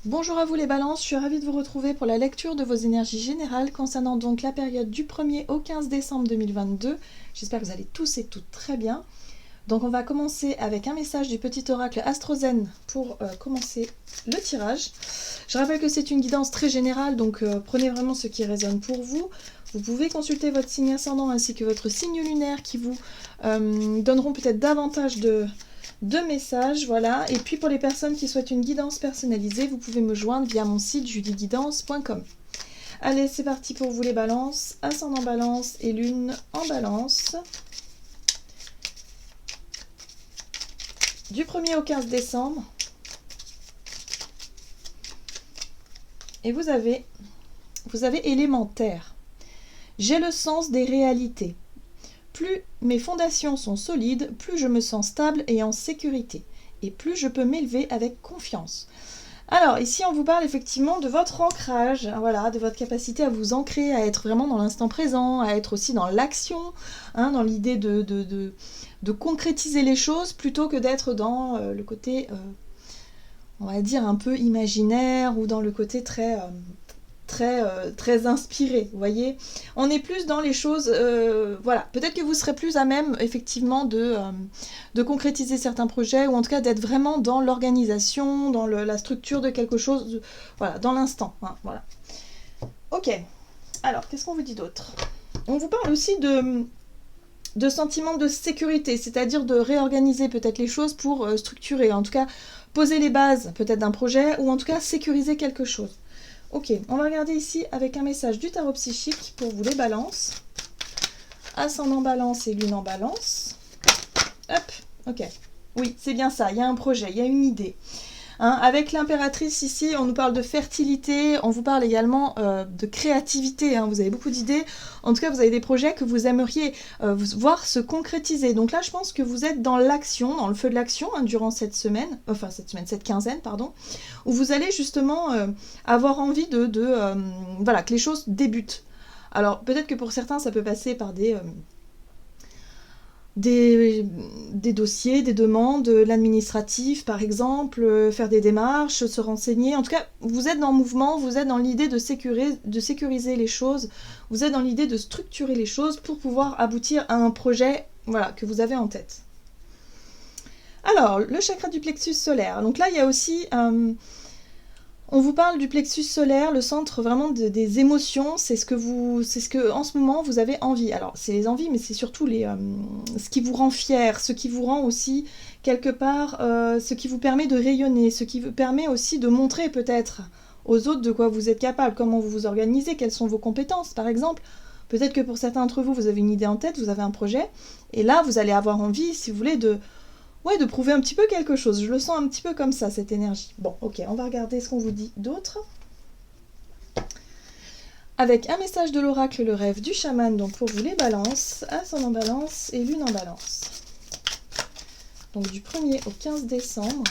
Bonjour à vous les balances, je suis ravie de vous retrouver pour la lecture de vos énergies générales concernant donc la période du 1er au 15 décembre 2022. J'espère que vous allez tous et toutes très bien. Donc on va commencer avec un message du petit oracle AstroZen pour commencer le tirage. Je rappelle que c'est une guidance très générale, donc prenez vraiment ce qui résonne pour vous. Vous pouvez consulter votre signe ascendant ainsi que votre signe lunaire qui vous donneront peut-être davantage de messages, voilà. Et puis pour les personnes qui souhaitent une guidance personnalisée, vous pouvez me joindre via mon site julieguidance.com. Allez, c'est parti pour vous les balances, ascendant balance et lune en balance. Du 1er au 15 décembre. Et vous avez élémentaire. J'ai le sens des réalités. Plus mes fondations sont solides, plus je me sens stable et en sécurité. Et plus je peux m'élever avec confiance. Alors, ici, on vous parle effectivement de votre ancrage, voilà, de votre capacité à vous ancrer, à être vraiment dans l'instant présent, à être aussi dans l'action, dans l'idée de concrétiser les choses plutôt que d'être dans le côté, on va dire, un peu imaginaire ou dans le côté très inspiré, vous voyez. On est plus dans les choses, voilà, peut-être que vous serez plus à même, effectivement, de concrétiser certains projets, ou en tout cas d'être vraiment dans l'organisation, dans la structure de quelque chose, voilà, dans l'instant, voilà. Ok, alors, qu'est-ce qu'on vous dit d'autre? On vous parle aussi de sentiment de sécurité, c'est-à-dire de réorganiser peut-être les choses pour structurer, en tout cas, poser les bases peut-être d'un projet, ou en tout cas, sécuriser quelque chose. Ok, on va regarder ici avec un message du tarot psychique pour vous les balances. Ascendant balance et lune en balance. Hop, ok. Oui, c'est bien ça, il y a un projet, il y a une idée. Avec l'impératrice ici, on nous parle de fertilité, on vous parle également de créativité, vous avez beaucoup d'idées. En tout cas, vous avez des projets que vous aimeriez voir se concrétiser. Donc là, je pense que vous êtes dans l'action, dans le feu de l'action, durant cette quinzaine, pardon, où vous allez justement avoir envie voilà, que les choses débutent. Alors, peut-être que pour certains, ça peut passer par des dossiers, des demandes, l'administratif par exemple, faire des démarches, se renseigner. En tout cas, vous êtes dans le mouvement, vous êtes dans l'idée de sécuriser les choses, vous êtes dans l'idée de structurer les choses pour pouvoir aboutir à un projet, voilà, que vous avez en tête. Alors, le chakra du plexus solaire. Donc là, il y a aussi... on vous parle du plexus solaire, le centre vraiment des émotions, c'est ce que en ce moment vous avez envie. Alors c'est les envies, mais c'est surtout ce qui vous rend fier, ce qui vous rend aussi quelque part, ce qui vous permet de rayonner, ce qui vous permet aussi de montrer peut-être aux autres de quoi vous êtes capable, comment vous vous organisez, quelles sont vos compétences par exemple. Peut-être que pour certains d'entre vous, vous avez une idée en tête, vous avez un projet, et là vous allez avoir envie, si vous voulez, de prouver un petit peu quelque chose. Je le sens un petit peu comme ça, cette énergie. Bon, ok, on va regarder ce qu'on vous dit d'autre. Avec un message de l'oracle, le rêve du chaman, donc pour vous les balances, ascendant balance et lune en balance. Donc du 1er au 15 décembre.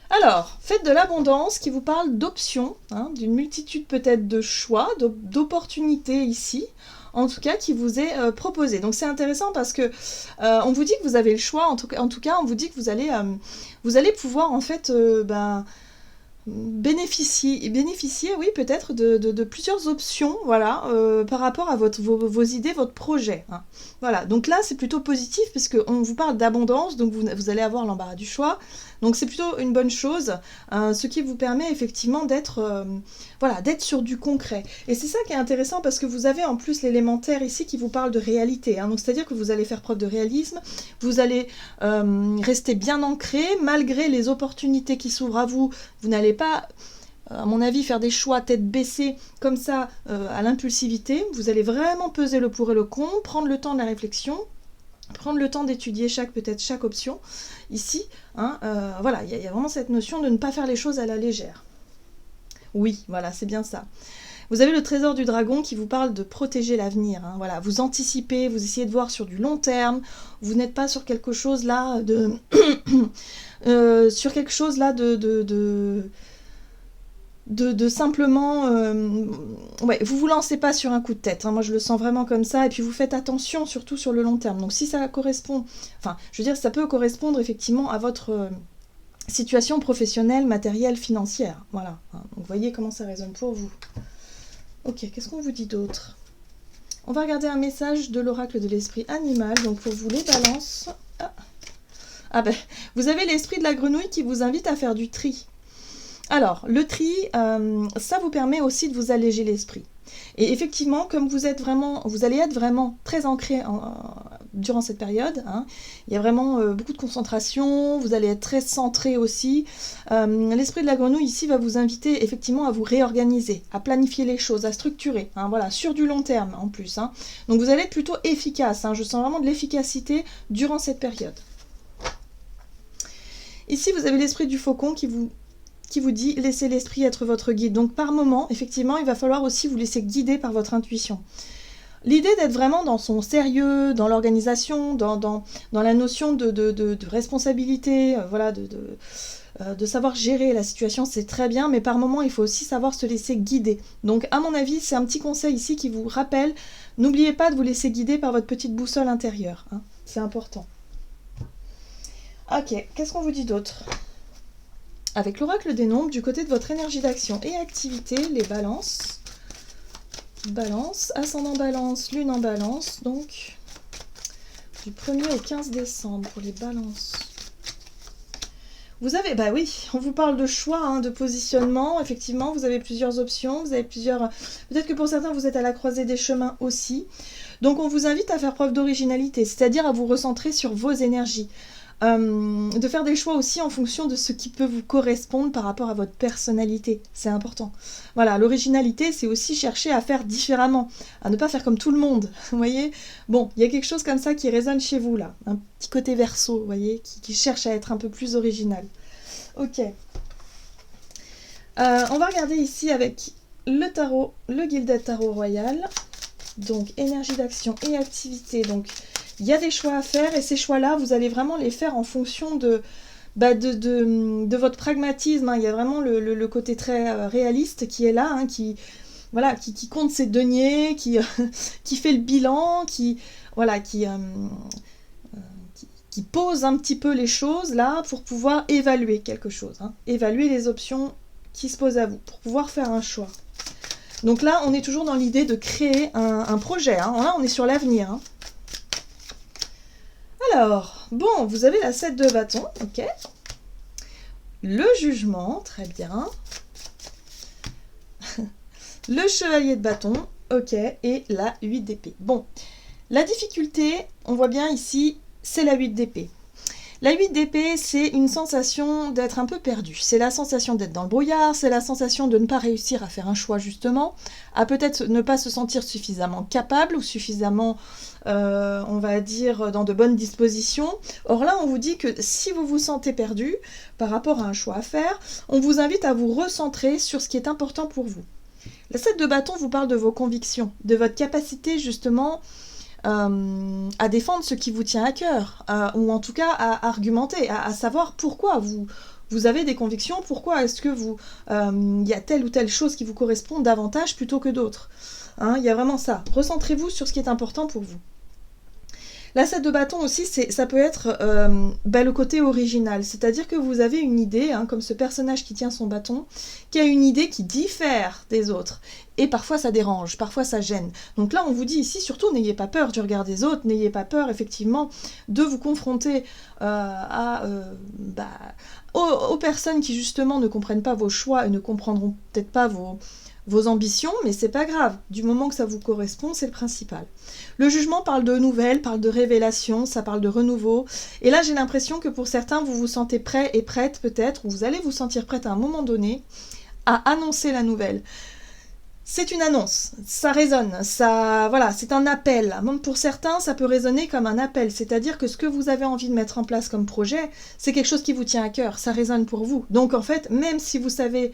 Alors, faites de l'abondance qui vous parle d'options, d'une multitude peut-être de choix, d'opportunités ici, en tout cas qui vous est proposé. Donc c'est intéressant parce que on vous dit que vous avez le choix, en tout cas on vous dit que vous allez pouvoir en fait bénéficier, oui, peut-être de plusieurs options, voilà, par rapport à vos idées, votre projet. Voilà, donc là c'est plutôt positif puisque on vous parle d'abondance, donc vous allez avoir l'embarras du choix. Donc c'est plutôt une bonne chose, ce qui vous permet effectivement d'être sur du concret. Et c'est ça qui est intéressant parce que vous avez en plus l'élémentaire ici qui vous parle de réalité. Donc c'est-à-dire que vous allez faire preuve de réalisme, vous allez rester bien ancré, malgré les opportunités qui s'ouvrent à vous. Vous n'allez pas, à mon avis, faire des choix tête baissée comme ça à l'impulsivité. Vous allez vraiment peser le pour et le contre, prendre le temps de la réflexion, prendre le temps d'étudier chaque option ici, voilà, il y a vraiment cette notion de ne pas faire les choses à la légère. Oui, voilà, c'est bien ça. Vous avez le trésor du dragon qui vous parle de protéger l'avenir, voilà, vous anticipez, vous essayez de voir sur du long terme, vous n'êtes pas sur quelque chose là de simplement... vous vous lancez pas sur un coup de tête, moi je le sens vraiment comme ça, et puis vous faites attention surtout sur le long terme. Donc si ça correspond, ça peut correspondre effectivement à votre situation professionnelle, matérielle, financière. Voilà. Donc, vous voyez comment ça résonne pour vous. Ok, qu'est-ce qu'on vous dit d'autre? On va regarder un message de l'oracle de l'esprit animal. Donc, pour vous, les balances. Ah ben, vous avez l'esprit de la grenouille qui vous invite à faire du tri. Alors, le tri, ça vous permet aussi de vous alléger l'esprit. Et effectivement, comme vous allez être vraiment très ancré durant cette période, hein, il y a vraiment beaucoup de concentration, vous allez être très centré aussi. L'esprit de la grenouille ici va vous inviter effectivement à vous réorganiser, à planifier les choses, à structurer, hein, voilà, sur du long terme en plus. Hein. Donc vous allez être plutôt efficace, hein, je sens vraiment de l'efficacité durant cette période. Ici, vous avez l'esprit du faucon qui vous dit « laissez l'esprit être votre guide ». Donc par moment, effectivement, il va falloir aussi vous laisser guider par votre intuition. L'idée d'être vraiment dans son sérieux, dans l'organisation, dans la notion de responsabilité, voilà, de savoir gérer la situation, c'est très bien, mais par moment, il faut aussi savoir se laisser guider. Donc à mon avis, c'est un petit conseil ici qui vous rappelle, n'oubliez pas de vous laisser guider par votre petite boussole intérieure. Hein. C'est important. Ok, qu'est-ce qu'on vous dit d'autre ? Avec l'oracle des nombres, du côté de votre énergie d'action et activité, les balances. Balance, ascendant balance, lune en balance, donc du 1er au 15 décembre pour les balances. Vous avez, bah oui, on vous parle de choix, hein, de positionnement, effectivement, vous avez plusieurs options, vous avez plusieurs... Peut-être que pour certains, vous êtes à la croisée des chemins aussi. Donc on vous invite à faire preuve d'originalité, c'est-à-dire à vous recentrer sur vos énergies. De faire des choix aussi en fonction de ce qui peut vous correspondre par rapport à votre personnalité. C'est important. Voilà, l'originalité, c'est aussi chercher à faire différemment, à ne pas faire comme tout le monde. Vous voyez ? Bon, il y a quelque chose comme ça qui résonne chez vous, là. Un petit côté verso, vous voyez, qui cherche à être un peu plus original. Ok. On va regarder ici avec le tarot, le Gilded Tarot Royal. Donc, énergie d'action et activité. Donc, il y a des choix à faire et ces choix-là, vous allez vraiment les faire en fonction de votre pragmatisme. Hein. Il y a vraiment le côté très réaliste qui est là, hein, qui compte ses deniers, qui fait le bilan, qui pose un petit peu les choses là pour pouvoir évaluer quelque chose. Hein. Évaluer les options qui se posent à vous pour pouvoir faire un choix. Donc là, on est toujours dans l'idée de créer un projet. Hein. Là, on est sur l'avenir. Hein. Alors, bon, vous avez la 7 de bâton, ok. Le jugement, très bien. Le chevalier de bâton, ok. Et la 8 d'épée. Bon, la difficulté, on voit bien ici, c'est la 8 d'épée. La 8 d'épée, c'est une sensation d'être un peu perdu. C'est la sensation d'être dans le brouillard, c'est la sensation de ne pas réussir à faire un choix justement, à peut-être ne pas se sentir suffisamment capable ou suffisamment, on va dire, dans de bonnes dispositions. Or là, on vous dit que si vous vous sentez perdu par rapport à un choix à faire, on vous invite à vous recentrer sur ce qui est important pour vous. La 7 de bâton vous parle de vos convictions, de votre capacité justement à défendre ce qui vous tient à cœur, ou en tout cas à argumenter, à savoir pourquoi vous avez des convictions, pourquoi est-ce que y a telle ou telle chose qui vous correspond davantage plutôt que d'autres. Hein, il y a vraiment ça. Recentrez-vous sur ce qui est important pour vous. La 7 de bâton aussi, ça peut être le côté original, c'est-à-dire que vous avez une idée, hein, comme ce personnage qui tient son bâton, qui a une idée qui diffère des autres. Et parfois ça dérange, parfois ça gêne. Donc là on vous dit ici, surtout n'ayez pas peur du regard des autres, n'ayez pas peur effectivement de vous confronter aux personnes qui justement ne comprennent pas vos choix et ne comprendront peut-être pas vos ambitions, mais c'est pas grave, du moment que ça vous correspond, c'est le principal. Le jugement parle de nouvelles, parle de révélations, ça parle de renouveau, et là j'ai l'impression que pour certains, vous vous sentez prêt et prête peut-être, ou vous allez vous sentir prête à un moment donné, à annoncer la nouvelle. C'est une annonce, ça résonne, c'est un appel. Même pour certains, ça peut résonner comme un appel, c'est-à-dire que ce que vous avez envie de mettre en place comme projet, c'est quelque chose qui vous tient à cœur, ça résonne pour vous. Donc en fait, même si vous savez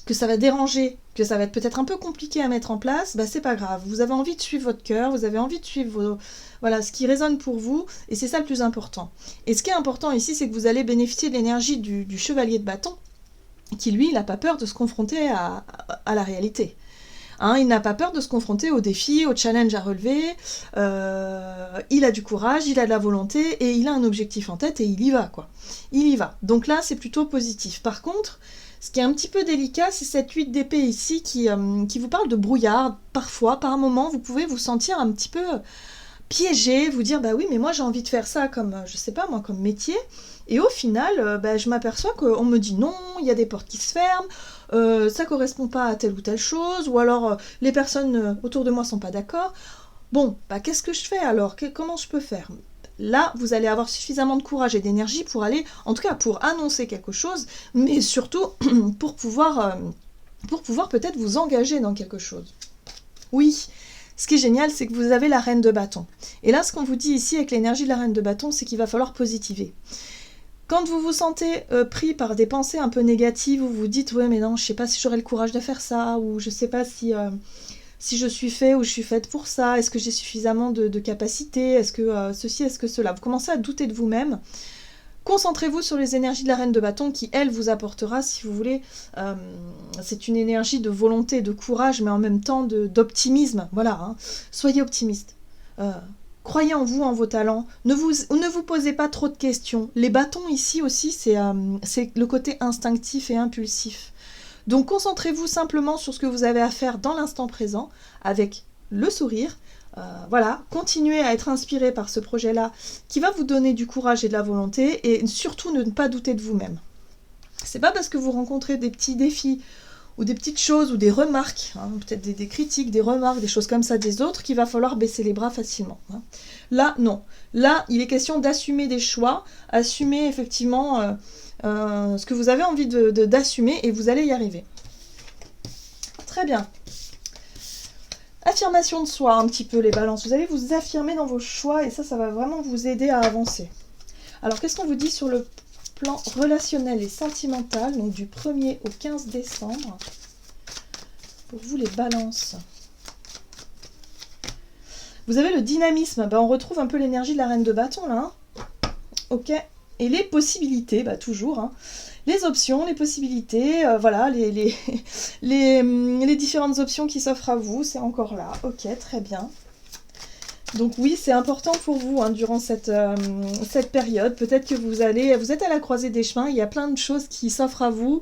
que ça va déranger, que ça va être peut-être un peu compliqué à mettre en place, c'est pas grave. Vous avez envie de suivre votre cœur, vous avez envie de suivre ce qui résonne pour vous, et c'est ça le plus important. Et ce qui est important ici, c'est que vous allez bénéficier de l'énergie du chevalier de bâton, qui lui, il n'a pas peur de se confronter à la réalité. Hein, il n'a pas peur de se confronter aux défis, aux challenges à relever, il a du courage, il a de la volonté, et il a un objectif en tête, et il y va, quoi. Il y va. Donc là, c'est plutôt positif. Par contre, ce qui est un petit peu délicat, c'est cette 8 d'épée ici qui vous parle de brouillard. Parfois, par moment, vous pouvez vous sentir un petit peu piégé, vous dire bah oui mais moi j'ai envie de faire ça comme, je sais pas moi, comme métier, et au final je m'aperçois qu'on me dit non, il y a des portes qui se ferment, ça correspond pas à telle ou telle chose, ou alors les personnes autour de moi sont pas d'accord. Bon, qu'est-ce que je fais alors? Comment je peux faire? Là, vous allez avoir suffisamment de courage et d'énergie pour aller, en tout cas pour annoncer quelque chose, mais surtout pour pouvoir peut-être vous engager dans quelque chose. Oui, ce qui est génial, c'est que vous avez la reine de bâton. Et là, ce qu'on vous dit ici avec l'énergie de la reine de bâton, c'est qu'il va falloir positiver. Quand vous vous sentez pris par des pensées un peu négatives, où vous dites « ouais mais non, je sais pas si j'aurai le courage de faire ça », ou « je sais pas si je suis fait ou je suis faite pour ça, est-ce que j'ai suffisamment de capacité, est-ce que ceci, est-ce que cela ?» Vous commencez à douter de vous-même. Concentrez-vous sur les énergies de la reine de bâton qui, elle, vous apportera, si vous voulez, c'est une énergie de volonté, de courage, mais en même temps d'optimisme. Voilà, hein. Soyez optimiste. Croyez en vous, en vos talents. Ne vous posez pas trop de questions. Les bâtons ici aussi, c'est le côté instinctif et impulsif. Donc concentrez-vous simplement sur ce que vous avez à faire dans l'instant présent, avec le sourire. Voilà, continuez à être inspiré par ce projet-là qui va vous donner du courage et de la volonté, et surtout ne pas douter de vous-même. C'est pas parce que vous rencontrez des petits défis ou des petites choses ou des remarques, hein, peut-être des critiques, des remarques, des choses comme ça des autres, qu'il va falloir baisser les bras facilement. Hein. Là, non. Là, il est question d'assumer des choix, assumer effectivement ce que vous avez envie d'assumer, et vous allez y arriver. Très bien. Affirmation de soi, un petit peu les balances. Vous allez vous affirmer dans vos choix, et ça va vraiment vous aider à avancer. Alors, qu'est-ce qu'on vous dit sur le plan relationnel et sentimental, donc du 1er au 15 décembre, pour vous les balances? Vous avez le dynamisme, on retrouve un peu l'énergie de la reine de bâton, là. Hein. Ok. Et les possibilités, toujours, hein. Les options, les possibilités, voilà, les différentes options qui s'offrent à vous, c'est encore là. Ok, très bien. Donc oui, c'est important pour vous, hein, durant cette période. Peut-être que vous êtes à la croisée des chemins, il y a plein de choses qui s'offrent à vous.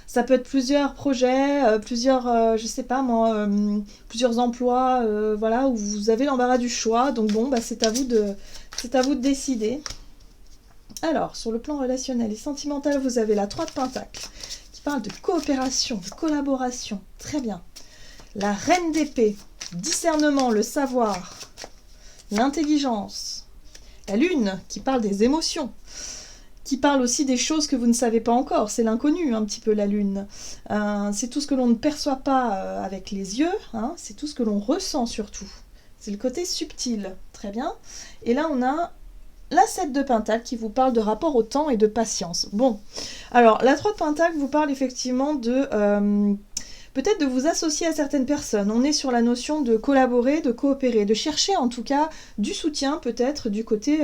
Ça peut être plusieurs projets, plusieurs, je sais pas moi, plusieurs emplois, voilà, où vous avez l'embarras du choix. Donc bon, c'est à vous de décider. Alors, sur le plan relationnel et sentimental, vous avez la 3 de Pentacle, qui parle de coopération, de collaboration. Très bien. La reine d'épée, discernement, le savoir, l'intelligence. La lune, qui parle des émotions, qui parle aussi des choses que vous ne savez pas encore. C'est l'inconnu, un petit peu, la lune. C'est tout ce que l'on ne perçoit pas avec les yeux, hein, c'est tout ce que l'on ressent surtout. C'est le côté subtil. Très bien. Et là, on a la 7 de Pentacle qui vous parle de rapport au temps et de patience. Bon, alors la 3 de Pentacle vous parle effectivement de peut-être de vous associer à certaines personnes. On est sur la notion de collaborer, de coopérer, de chercher en tout cas du soutien peut-être du côté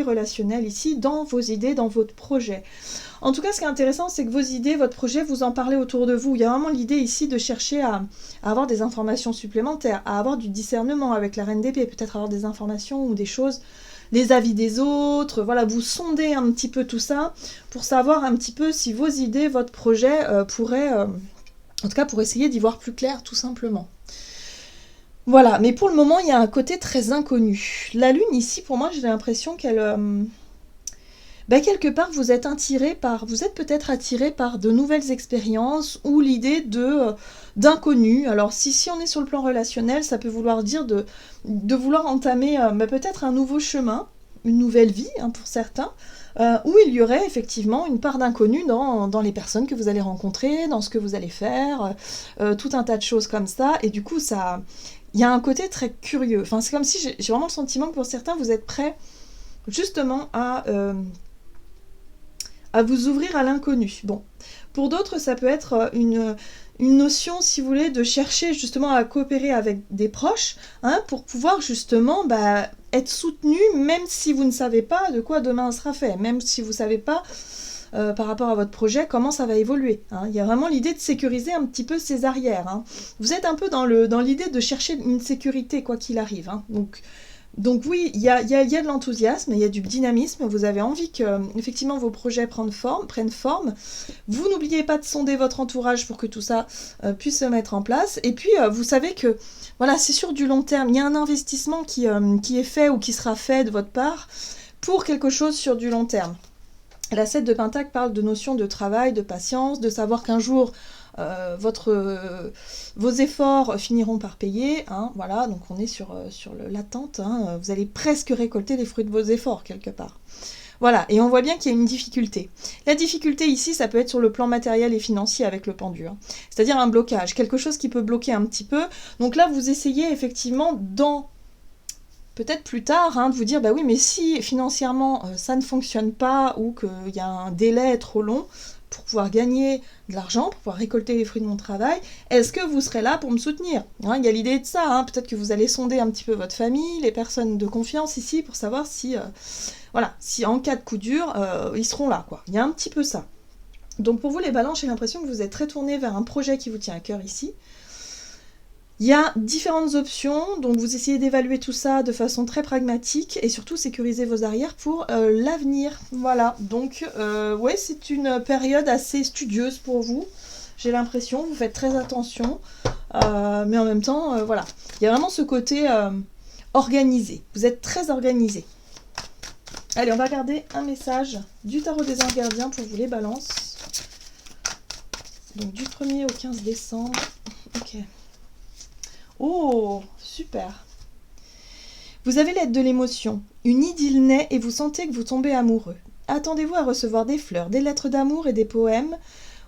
relationnel ici, dans vos idées, dans votre projet. En tout cas, ce qui est intéressant, c'est que vos idées, votre projet, vous en parlez autour de vous. Il y a vraiment l'idée ici de chercher à avoir des informations supplémentaires, à avoir du discernement avec la reine d'épée, peut-être avoir des informations ou des choses, les avis des autres, voilà, vous sondez un petit peu tout ça pour savoir un petit peu si vos idées, votre projet pourraient, en tout cas pour essayer d'y voir plus clair tout simplement. Voilà, mais pour le moment, il y a un côté très inconnu. La lune ici, pour moi, j'ai l'impression qu'elle... quelque part, vous êtes peut-être attiré par de nouvelles expériences ou l'idée d'inconnu. Alors, si on est sur le plan relationnel, ça peut vouloir dire de vouloir entamer peut-être un nouveau chemin, une nouvelle vie, hein, pour certains, où il y aurait effectivement une part d'inconnu dans les personnes que vous allez rencontrer, dans ce que vous allez faire, tout un tas de choses comme ça. Et du coup, il y a un côté très curieux. Enfin, c'est comme si j'ai vraiment le sentiment que pour certains, vous êtes prêts justement à vous ouvrir à l'inconnu. Bon, pour d'autres, ça peut être une notion, si vous voulez, de chercher justement à coopérer avec des proches, hein, pour pouvoir justement être soutenu, même si vous ne savez pas de quoi demain sera fait, même si vous ne savez pas par rapport à votre projet, comment ça va évoluer. Hein. Il y a vraiment l'idée de sécuriser un petit peu ses arrières. Hein. Vous êtes un peu dans l'idée de chercher une sécurité, quoi qu'il arrive. Hein. Donc oui, il y a de l'enthousiasme, il y a du dynamisme, vous avez envie que effectivement vos projets prennent forme. Vous n'oubliez pas de sonder votre entourage pour que tout ça puisse se mettre en place. Et puis vous savez que voilà, c'est sur du long terme, il y a un investissement qui est fait ou qui sera fait de votre part pour quelque chose sur du long terme. La 7 de Pentacle parle de notion de travail, de patience, de savoir qu'un jour vos efforts finiront par payer, hein, voilà, donc on est sur l'attente, hein, vous allez presque récolter les fruits de vos efforts quelque part. Voilà, et on voit bien qu'il y a une difficulté. La difficulté ici, ça peut être sur le plan matériel et financier avec le pendu, hein, c'est-à-dire un blocage, quelque chose qui peut bloquer un petit peu. Donc là, vous essayez effectivement peut-être plus tard, hein, de vous dire, bah oui, mais si financièrement ça ne fonctionne pas ou qu'il y a un délai trop long, pour pouvoir gagner de l'argent, pour pouvoir récolter les fruits de mon travail, est-ce que vous serez là pour me soutenir? Hein, il y a l'idée de ça, hein, peut-être que vous allez sonder un petit peu votre famille, les personnes de confiance ici, pour savoir si, si en cas de coup dur, ils seront là, quoi. Il y a un petit peu ça. Donc pour vous les balances, j'ai l'impression que vous êtes très tourné vers un projet qui vous tient à cœur ici. Il y a différentes options, donc vous essayez d'évaluer tout ça de façon très pragmatique et surtout sécuriser vos arrières pour l'avenir. Voilà, donc ouais, c'est une période assez studieuse pour vous, j'ai l'impression, vous faites très attention, mais en même temps, voilà, il y a vraiment ce côté organisé, vous êtes très organisé. Allez, on va regarder un message du tarot des anges gardiens pour vous les balances. Donc du 1er au 15 décembre, ok. Oh, super. Vous avez l'aide de l'émotion. Une idylle naît et vous sentez que vous tombez amoureux. Attendez-vous à recevoir des fleurs, des lettres d'amour et des poèmes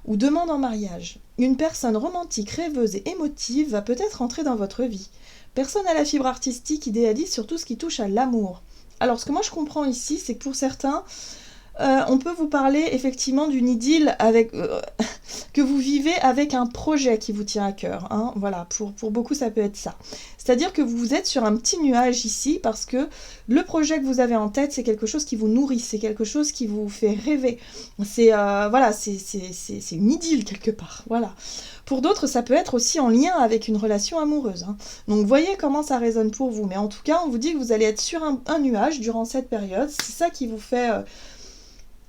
ou demandes en mariage. Une personne romantique, rêveuse et émotive va peut-être entrer dans votre vie. Personne à la fibre artistique idéalise sur tout ce qui touche à l'amour. Alors, ce que moi je comprends ici, c'est que pour certains, on peut vous parler effectivement d'une idylle que vous vivez avec un projet qui vous tient à cœur. Hein. Voilà, pour beaucoup ça peut être ça. C'est-à-dire que vous êtes sur un petit nuage ici parce que le projet que vous avez en tête, c'est quelque chose qui vous nourrit, c'est quelque chose qui vous fait rêver. C'est une idylle quelque part. Voilà. Pour d'autres, ça peut être aussi en lien avec une relation amoureuse. Hein. Donc voyez comment ça résonne pour vous. Mais en tout cas, on vous dit que vous allez être sur un nuage durant cette période. C'est ça qui vous fait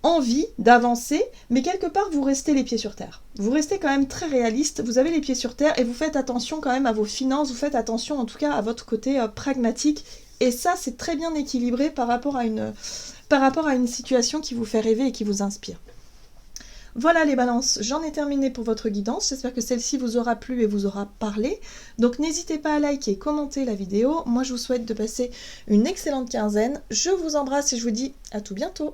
envie d'avancer, mais quelque part vous restez les pieds sur terre. Vous restez quand même très réaliste, vous avez les pieds sur terre et vous faites attention quand même à vos finances, vous faites attention en tout cas à votre côté pragmatique. Et ça, c'est très bien équilibré par rapport à une situation qui vous fait rêver et qui vous inspire. Voilà les balances, j'en ai terminé pour votre guidance, j'espère que celle-ci vous aura plu et vous aura parlé. Donc n'hésitez pas à liker et commenter la vidéo. Moi je vous souhaite de passer une excellente quinzaine. Je vous embrasse et je vous dis à tout bientôt.